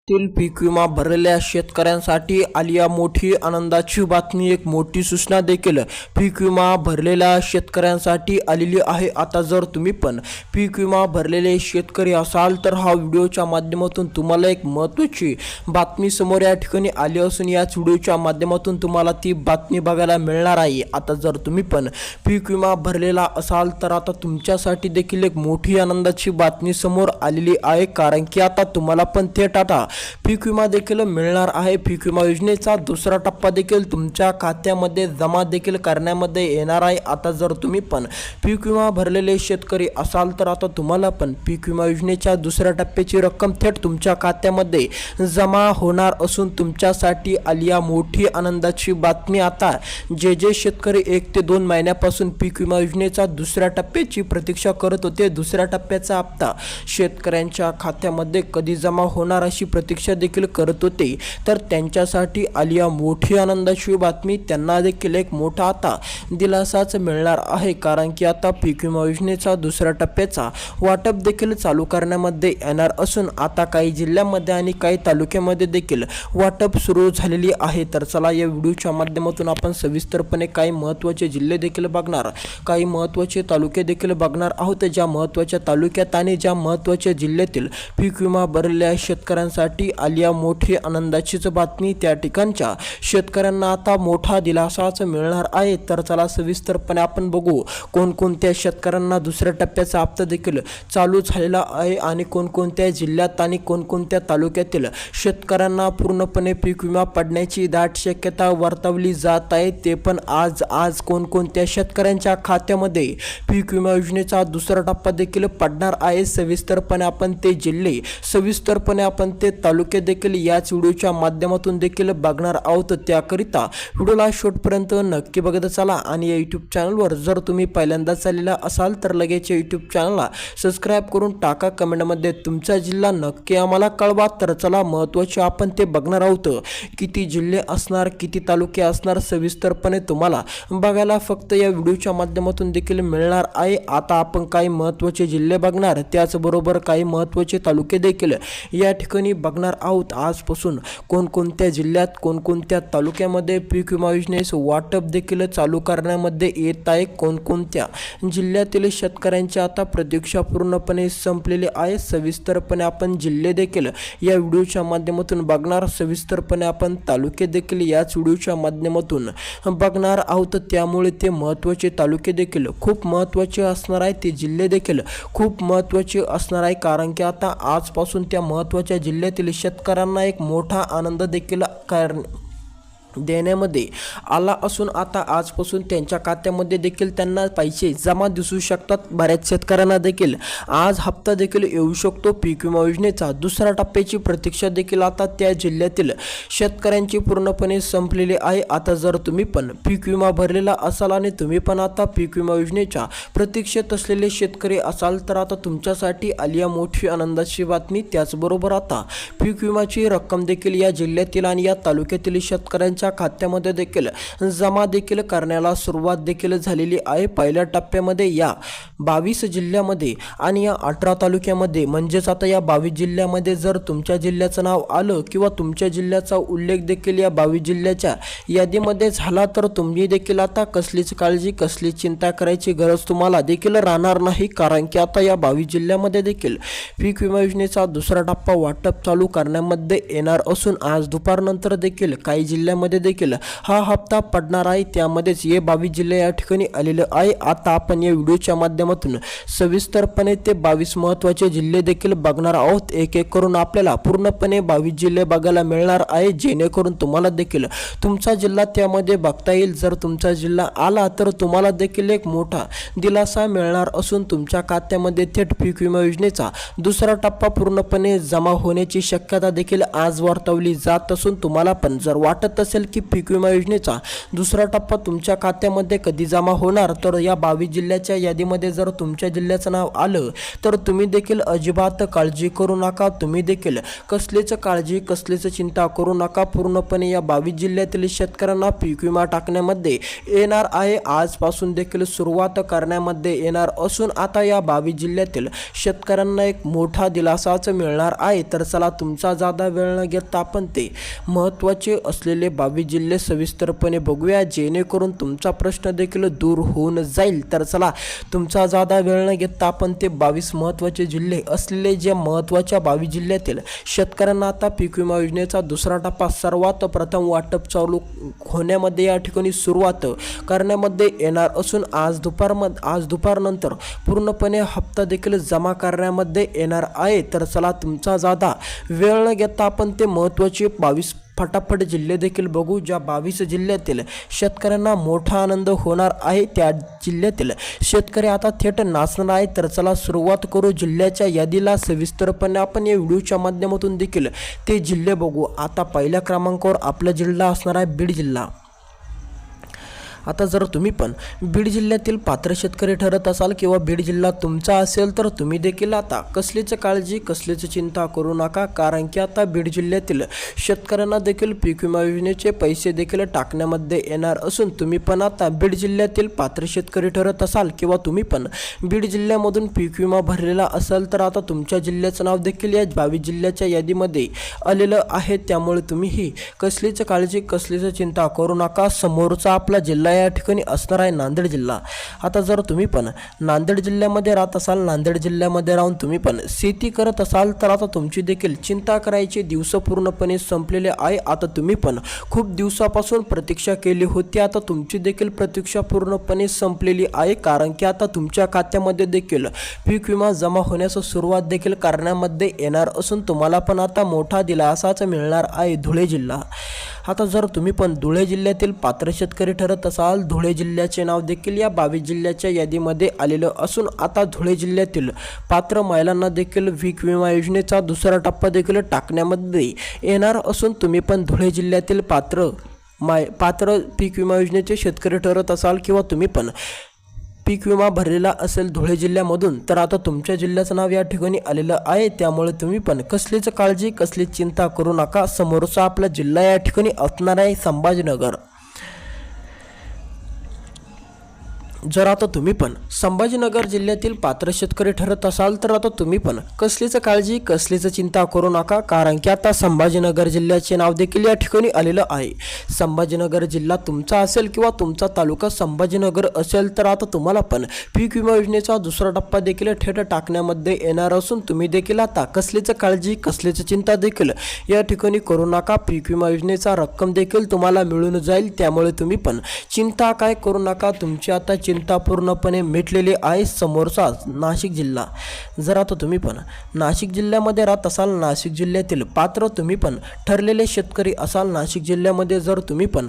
तील पीक विमा भरलेल्या शेतकऱ्यांसाठी आली मोठी आनंदाची बातमी। एक मोठी सूचना देखील पीक विमा भरलेल्या शेतकऱ्यांसाठी आलेली आहे। आता जर तुम्ही पण पीक विमा भरलेले शेतकरी असाल तर हा व्हिडिओच्या माध्यमातून तुम्हाला एक महत्त्वाची बातमी समोर या ठिकाणी आली असून याच व्हिडिओच्या माध्यमातून तुम्हाला ती बातमी बघायला मिळणार आहे। आता जर तुम्ही पण पीक विमा भरलेला असाल तर आता तुमच्यासाठी देखील एक मोठी आनंदाची बातमी समोर आलेली आहे, कारण की आता तुम्हाला पण थेट आता पीक विमा देखील मिळणार आहे। पीक विमा योजनेचा दुसरा टप्पा देखील तुमच्या खात्यामध्ये जमा देखील करण्यामध्ये येणार आहे। आता जर तुम्ही पण पीक विमा भरलेले शेतकरी असाल तर आता तुम्हाला पण पीक विमा योजनेच्या दुसऱ्या टप्प्याची रक्कम थेट तुमच्या खात्यामध्ये जमा होणार असून तुमच्यासाठी आली मोठी आनंदाची बातमी। आता जे शेतकरी 1 ते 2 महिन्यापासून पीक विमा योजनेचा दुसऱ्या टप्प्याची प्रतीक्षा करत होते, दुसऱ्या टप्प्याचा हप्ता शेतकऱ्यांच्या खात्यामध्ये कधी जमा होणार अशी प्रतीक्षा देखील करत होते, तर त्यांच्यासाठी आली मोठी आनंदाची बातमी। त्यांना देखील एक मोठा आता दिलासाच मिळणार आहे, कारण की आता पीक विमा योजनेचा दुसऱ्या टप्प्याचा वाटप देखील चालू करण्यामध्ये येणार असून आता काही जिल्ह्यांमध्ये आणि काही तालुक्यामध्ये देखील वाटप सुरू झालेली आहे। तर चला या व्हिडिओच्या माध्यमातून आपण सविस्तरपणे काही महत्त्वाचे जिल्हे देखील बघणार, काही महत्त्वाचे तालुके देखील बघणार आहोत। ज्या महत्त्वाच्या तालुक्यात आणि ज्या महत्त्वाच्या जिल्ह्यातील पीक विमा भरलेल्या शेतकऱ्यांसाठी आली मोठी आनंदाचीच बातमी, त्या ठिकाणच्या शेतकऱ्यांना आता मोठा दिलासाच मिळणार आहे। तर चला सविस्तरपणे आपण बघू कोणकोणत्या शेतकऱ्यांना दुसऱ्या टप्प्याचा हप्ता देखील चालू झालेला आहे आणि कोणकोणत्या जिल्ह्यात आणि कोणकोणत्या तालुक्यातील शेतकऱ्यांना पूर्णपणे पीक विमा पडण्याची दाट शक्यता वर्तवली जात आहे। ते पण आज कोणकोणत्या शेतकऱ्यांच्या खात्यामध्ये पीक विमा योजनेचा दुसरा टप्पा देखील पडणार आहे। सविस्तरपणे आपण ते जिल्हे, सविस्तरपणे आपण ते तालुके देखील याच व्हिडिओच्या माध्यमातून देखील बघणार आहोत। त्याकरिता व्हिडिओला शेवटपर्यंत नक्की बघत चला आणि या यूट्यूब चॅनलवर जर तुम्ही पहिल्यांदाच आलेला असाल तर लगेच यूट्यूब चॅनलला सबस्क्राईब करून टाका। कमेंटमध्ये तुमचा जिल्हा नक्की आम्हाला कळवा। तर चला महत्त्वाचे आपण ते बघणार आहोत, किती जिल्हे असणार, किती तालुके असणार, सविस्तरपणे तुम्हाला बघायला फक्त या व्हिडिओच्या माध्यमातून देखील मिळणार आहे। आता आपण काही महत्त्वाचे जिल्हे बघणार, त्याचबरोबर काही महत्त्वाचे तालुके देखील या ठिकाणी बघणार आहोत। आजपासून कोणकोणत्या जिल्ह्यात, कोणकोणत्या तालुक्यामध्ये पीक विमा योजनेस वाटप देखील चालू करण्यामध्ये येत आहे, कोणकोणत्या जिल्ह्यातील शेतकऱ्यांची आता प्रतीक्षा पूर्णपणे संपलेली आहे। सविस्तरपणे आपण जिल्हे देखील या व्हिडिओच्या माध्यमातून बघणार, सविस्तरपणे आपण तालुके देखील याच व्हिडिओच्या माध्यमातून बघणार आहोत। त्यामुळे ते महत्त्वाचे तालुके देखील खूप महत्त्वाचे असणार आहे, ते जिल्हे देखील खूप महत्त्वाचे असणार आहे, कारण की आता आजपासून त्या महत्त्वाच्या जिल्ह्यातील शेतकऱ्यांना एक मोठा आनंद देखील देण्यामध्ये आला असून आता आजपासून त्यांच्या खात्यामध्ये देखील त्यांना पैसे जमा दिसू शकतात। बऱ्याच शेतकऱ्यांना देखील आज हप्ता देखील येऊ शकतो। पीक विमा योजनेचा दुसऱ्या टप्प्याची प्रतीक्षा देखील आता त्या जिल्ह्यातील शेतकऱ्यांची पूर्णपणे संपलेली आहे। आता जर तुम्ही पण पीक विमा भरलेला असाल आणि तुम्ही पण आता पीक विमा योजनेच्या प्रतीक्षेत असलेले शेतकरी असाल तर आता तुमच्यासाठी आली मोठी आनंदाची बातमी। त्याचबरोबर आता पीक विमाची रक्कम देखील या जिल्ह्यातील आणि या तालुक्यातील शेतकऱ्यांच्या खात्यामध्ये देखील जमा देखील करण्याला सुरुवात देखील झालेली आहे। पहिल्या टप्प्यामध्ये या 22 जिल्ह्यामध्ये आणि या 18 तालुक्यामध्ये, म्हणजेच आता या 22 जिल्ह्यामध्ये जर तुमच्या जिल्ह्याचं नाव आलं किंवा तुमच्या जिल्ह्याचा उल्लेख देखील या 22 जिल्ह्याच्या यादीमध्ये झाला तर तुम्ही देखील आता कसलीच काळजी, कसली चिंता करायची गरज तुम्हाला देखील राहणार नाही, कारण की आता या 22 जिल्ह्यामध्ये देखील पीक विमा योजनेचा दुसरा टप्पा वाटप चालू करण्यामध्ये येणार असून आज दुपारनंतर देखील काही जिल्ह्यामध्ये देखील हा हप्ता पडणार आहे। त्यामध्येच हे 22 जिल्हे या ठिकाणी आलेले आहे। आता आपण या व्हिडिओच्या माध्यमातून सविस्तरपणे ते 22 महत्त्वाचे जिल्हे देखील बघणार आहोत। एक एक करून आपल्याला पूर्णपणे 22 जिल्हे बघायला मिळणार आहे, जेणेकरून तुम्हाला देखील तुमचा जिल्हा त्यामध्ये बघता येईल। जर तुमचा जिल्हा आला तर तुम्हाला देखील एक मोठा दिलासा मिळणार असून तुमच्या खात्यामध्ये थेट पीक विमा योजनेचा दुसरा टप्पा पूर्णपणे जमा होण्याची शक्यता देखील आज वर्तवली जात असून तुम्हाला पण जर वाटत असेल असेल की पीक विमा योजनेचा दुसरा टप्पा तुमच्या खात्यामध्ये कधी जमा होणार, तर या 22 जिल्ह्याच्या यादीमध्ये जर तुमच्या जिल्ह्याचं नाव आलं तर तुम्ही देखील अजिबात काळजी करू नका. तुम्ही देखील कसलीच काळजी कसलीच चिंता करू नका. पूर्णपणे या 22 जिल्ह्यातील शेतकऱ्यांना पीक विमा टाकण्यामध्ये येणार आहे. आजपासून देखील सुरुवात करण्यामध्ये येणार असून आता या 22 जिल्ह्यातील शेतकऱ्यांना एक मोठा दिलासाच मिळणार आहे. तर चला तुमचा जादा वेळ न घेता आपण ते महत्त्वाचे असलेले 22 जिल्हे सविस्तरपणे बघूया, जेणेकरून तुमचा प्रश्न देखील दूर होऊन जाईल. तर चला तुमचा जादा वेळ न घेता आपण ते 22 महत्त्वाचे जिल्हे असलेले जे महत्त्वाच्या 22 जिल्ह्यातील शेतकऱ्यांना आता पीक विमा योजनेचा दुसरा टप्पा सर्वात प्रथम वाटप चालू होण्यामध्ये या ठिकाणी सुरुवात करण्यामध्ये येणार असून आज दुपारनंतर पूर्णपणे हप्ता देखील जमा करण्यामध्ये येणार आहे. तर चला तुमचा जादा वेळ न घेता आपण ते महत्त्वाचे 22 फटाफट जिल्हे देखील बघू, ज्या 22 जिल्ह्यातील शेतकऱ्यांना मोठा आनंद होणार आहे. त्या जिल्ह्यातील शेतकरी आता थेट नाचणार आहे. तर चला सुरुवात करू जिल्ह्याच्या यादीला सविस्तरपणे. आपण या व्हिडिओच्या माध्यमातून देखील ते जिल्हे बघू. आता पहिल्या क्रमांकावर आपला जिल्हा असणार आहे बीड जिल्हा. आता जर तुम्ही पण बीड जिल्ह्यातील पात्र शेतकरी ठरत असाल किंवा बीड जिल्हा तुमचा असेल तर तुम्ही देखील आता कसलीच काळजी कसलीच चिंता करू नका, कारण की आता बीड जिल्ह्यातील शेतकऱ्यांना देखील पीक विमा योजनेचे पैसे देखील टाकण्यामध्ये येणार असून तुम्ही पण आता बीड जिल्ह्यातील पात्र शेतकरी ठरत असाल किंवा तुम्ही पण बीड जिल्ह्यामधून पीक विमा भरलेला असाल तर आता तुमच्या जिल्ह्याचं नाव देखील या 22 जिल्ह्याच्या यादीमध्ये आलेलं आहे. त्यामुळे तुम्हीही कसलीच काळजी कसलीच चिंता करू नका. समोरचा आपला जिल्हा या ठिकाणी असणार आहे नांदेड जिल्हा. आता जर तुम्ही पण नांदेड जिल्ह्यामध्ये राहत असाल, नांदेड जिल्ह्यामध्ये राहून तुम्ही पण शेती करत असाल तर आता तुमची देखील चिंता करायची दिवस पूर्णपणे संपलेले आहे. आता तुम्ही पण खूप दिवसापासून प्रतीक्षा केली होती. आता तुमची देखील प्रतीक्षा पूर्णपणे संपलेली आहे, कारण की आता तुमच्या खात्यामध्ये देखील पीक विमा जमा होण्यास सुरुवात देखील करण्यामध्ये येणार असून तुम्हाला पण आता मोठा दिलासाच मिळणार आहे. धुळे जिल्हा. आता जर तुम्ही पण धुळे जिल्ह्यातील पात्र शेतकरी ठरत असाल, धुळे जिल्ह्याचे नाव देखील या 22 जिल्ह्याच्या यादीमध्ये आलेलं असून आता धुळे जिल्ह्यातील पात्र महिलांना देखील पीक विमा योजनेचा दुसरा टप्पा देखील टाकण्यामध्ये येणार असून तुम्ही पण धुळे जिल्ह्यातील पात्र पीक विमा योजनेचे शेतकरी ठरत असाल किंवा तुम्ही पण पीक विमा भरलेला असेल धुळे जिल्ह्यामधून तर आता तुमच्या जिल्ह्याचं नाव या ठिकाणी आलेलं आहे. त्यामुळे तुम्ही पण कसलीच काळजी कसलीच चिंता करू नका. समोरचा आपला जिल्हा या ठिकाणी असणार आहे संभाजीनगर. जर आता तुम्ही पण संभाजीनगर जिल्ह्यातील पात्र शेतकरी ठरत असाल तर आता तुम्ही पण कसलीच काळजी कसलीच चिंता करू नका, कारण की आता संभाजीनगर जिल्ह्याचे नाव देखील या ठिकाणी आलेलं आहे. संभाजीनगर जिल्हा तुमचा असेल किंवा तुमचा तालुका संभाजीनगर असेल तर आता तुम्हाला पण पीक विमा योजनेचा दुसरा टप्पा देखील थेट टाकण्यामध्ये येणार असून तुम्ही देखील आता कसलीच काळजी कसलीच चिंता देखील या ठिकाणी करू नका. पीक विमा योजनेचा रक्कम देखील तुम्हाला मिळून जाईल. त्यामुळे तुम्ही पण चिंता काय करू नका. तुमची आता चिंता पूर्णपणे मिटलेली आहे. समोरचा नाशिक जिल्हा. जर आता तुम्ही पण नाशिक जिल्ह्यामध्ये राहत असाल, नाशिक जिल्ह्यातील पात्र तुम्ही पण ठरलेले शेतकरी असाल, नाशिक जिल्ह्यामध्ये जर तुम्ही पण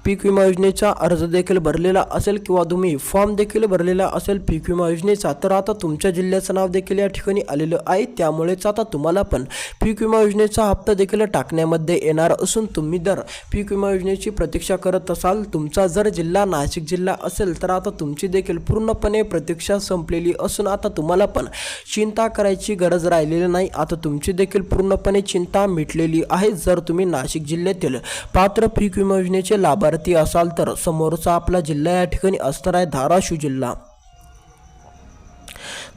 पीक विमा योजनेचा अर्ज देखील भरलेला असेल किंवा तुम्ही फॉर्म देखील भरलेला असेल पीक विमा योजनेचा तर आता तुमच्या जिल्ह्याचं नाव देखील या ठिकाणी आलेलं आहे. त्यामुळेच आता तुम्हाला पण पीक विमा योजनेचा हप्ता देखील टाकण्यामध्ये येणार असून तुम्ही जर पीक विमा योजनेची प्रतीक्षा करत असाल, तुमचा जर जिल्हा नाशिक जिल्हा असेल तर आता तुमची देखील पूर्णपणे प्रतीक्षा संपलेली असून आता तुम्हाला पण चिंता करायची गरज राहिलेली नाही. आता तुमची देखील पूर्णपणे चिंता मिटलेली आहे. जर तुम्ही नाशिक जिल्ह्यातील पात्र पीक विमा योजनेचे लाभार्थी असाल तर समोरचा आपला जिल्हा या ठिकाणी असणार आहे धाराशिव जिल्हा.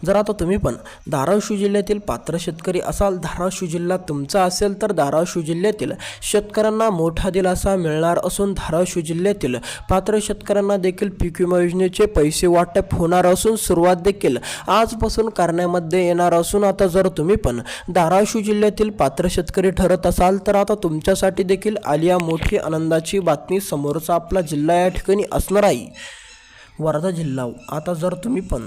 जर आता तुम्ही पण धाराशिव जिल्ह्यातील पात्र शेतकरी असाल, धाराशिव जिल्हा तुमचा असेल तर धाराशिव जिल्ह्यातील शेतकऱ्यांना मोठा दिलासा मिळणार असून धाराशिव जिल्ह्यातील पात्र शेतकऱ्यांना देखील पीक विमा योजनेचे पैसे वाटप होणार असून सुरुवात देखील आजपासून करण्यामध्ये येणार असून आता जर तुम्ही पण धाराशिव जिल्ह्यातील पात्र शेतकरी ठरत असाल तर आता तुमच्यासाठी देखील आलिया मोठी आनंदाची बातमी. समोरचा आपला जिल्हा या ठिकाणी असणार आहे वर्धा जिल्हा. आता जर तुम्ही पण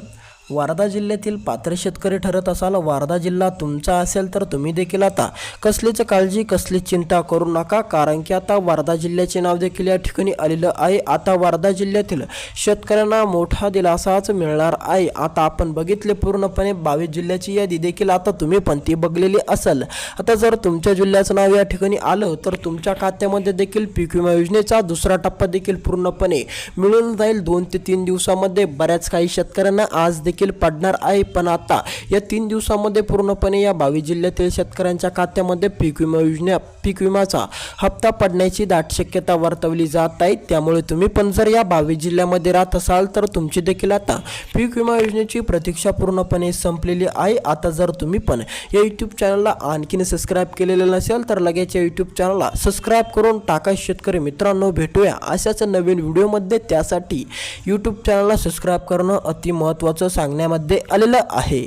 वर्धा जिल्ह्यातील पात्र शेतकरी ठरत असाल, वर्धा जिल्हा तुमचा असेल तर तुम्ही देखील आता कसलीच काळजी कसलीच चिंता करू नका, कारण की आता वर्धा जिल्ह्याचे नाव देखील या ठिकाणी आलेलं आहे. आता वर्धा जिल्ह्यातील शेतकऱ्यांना मोठा दिलासाच मिळणार आहे. आता आपण बघितले पूर्णपणे 22 जिल्ह्याची यादी देखील आता तुम्ही पण ती बघलेली असेल. आता जर तुमच्या जिल्ह्याचं नाव या ठिकाणी आलं तर तुमच्या खात्यामध्ये देखील पीक विमा योजनेचा दुसरा टप्पा देखील पूर्णपणे मिळून जाईल. 2 ते 3 दिवसामध्ये बऱ्याच काही शेतकऱ्यांना आज देखील पडणार आहे. पण आता या 3 दिवसामध्ये पूर्णपणे या 22 जिल्ह्यातील शेतकऱ्यांच्या खात्यामध्ये पीक विमाचा हप्ता पडण्याची दाट शक्यता वर्तवली जात आहे. त्यामुळे तुम्ही पण जर या 22 जिल्ह्यामध्ये राहत असाल तर तुमची देखील आता पीक विमा योजनेची प्रतीक्षा पूर्णपणे संपलेली आहे. आता जर तुम्ही पण या यूट्यूब चॅनलला आणखीन सबस्क्राईब केलेलं नसेल तर लगेच या यूट्यूब चॅनलला सबस्क्राईब करून टाका. शेतकरी मित्रांनो, भेटूया अशाच नवीन व्हिडिओमध्ये. त्यासाठी यूट्यूब चॅनलला सबस्क्राईब करणं अति महत्त्वाचं सांगण्यामध्ये आलेलं आहे.